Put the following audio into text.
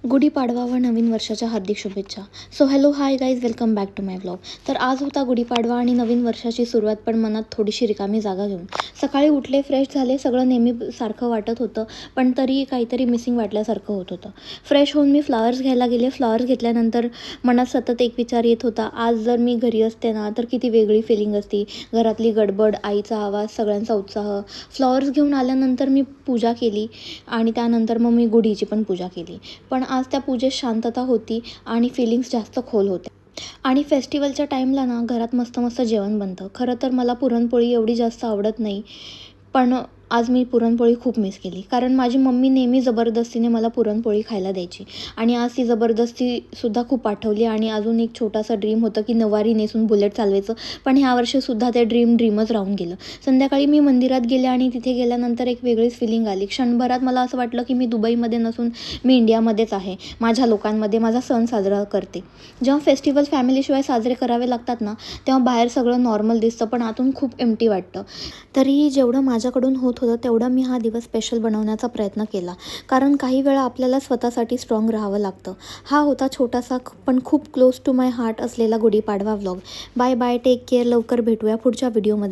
गुढीपाडवा व नवीन वर्षाच्या हार्दिक शुभेच्छा. So hello hi guys, welcome back to my vlog. तर आज होता गुढीपाडवा आणि नवीन वर्षाची सुरुवात, पण मनात थोडीशी रिकामी जागा घेऊन. सकाळी उठले, फ्रेश झाले, सगळं नेहमी सारखं वाटत होतं, पण तरी काहीतरी मिसिंग वाटल्यासारखं होत होतं. फ्रेश होऊन मी फ्लॉवर्स घ्यायला गेले. फ्लॉवर्स घेतल्यानंतर मनात सतत एक विचार येत होता, आज जर मी घरी असते ना तर किती वेगळी फिलिंग असती. घरातली गडबड, आईचा आवाज, सगळ्यांचा उत्साह. फ्लॉवर्स घेऊन आल्यानंतर मी पूजा केली आणि त्यानंतर मग मी गुढीची पण पूजा केली. पण आज त्या पूजेत शांतता होती आणि फिलिंग्स जास्त खोल होते. आणि फेस्टिवलच्या टाईमला ना घरात मस्त मस्त जेवण बनतं. खरं तर मला पुरणपोळी एवढी जास्त आवडत नाही, पण आज मी पुरणपोळी खूप मिस केली. कारण माझी मम्मी नेहमी जबरदस्तीने मला पुरणपोळी खायला द्यायची आणि आज ती जबरदस्तीसुद्धा खूप आठवली. आणि अजून एक छोटासा ड्रीम होतं की नवारी नेसून बुलेट चालवायचं, पण ह्या वर्षीसुद्धा ते ड्रीमच राहून गेलं. संध्याकाळी मी मंदिरात गेले आणि तिथे गेल्यानंतर एक वेगळीच फिलिंग आली. क्षणभरात मला असं वाटलं की मी दुबईमध्ये नसून मी इंडियामध्येच आहे, माझ्या लोकांमध्ये माझा सण साजरा करते. जेव्हा फेस्टिवल फॅमिलीशिवाय साजरे करावे लागतात ना, तेव्हा बाहेर सगळं नॉर्मल दिसतं, पण आतून खूप एम्प्टी वाटतं. तरीही जेवढं माझ्याकडून होत होतं तेवढं मी हा दिवस स्पेशल बनवण्याचा प्रयत्न केला, कारण काही वेळा आपल्याला स्वतःसाठी स्ट्रॉंग राहावं लागतं. हा होता छोटासा पण खूप क्लोज टू माय हार्ट असलेला Gudi Padwa vlog. Bye bye, take care. लवकर भेटूया पुढच्या व्हिडिओमध्ये.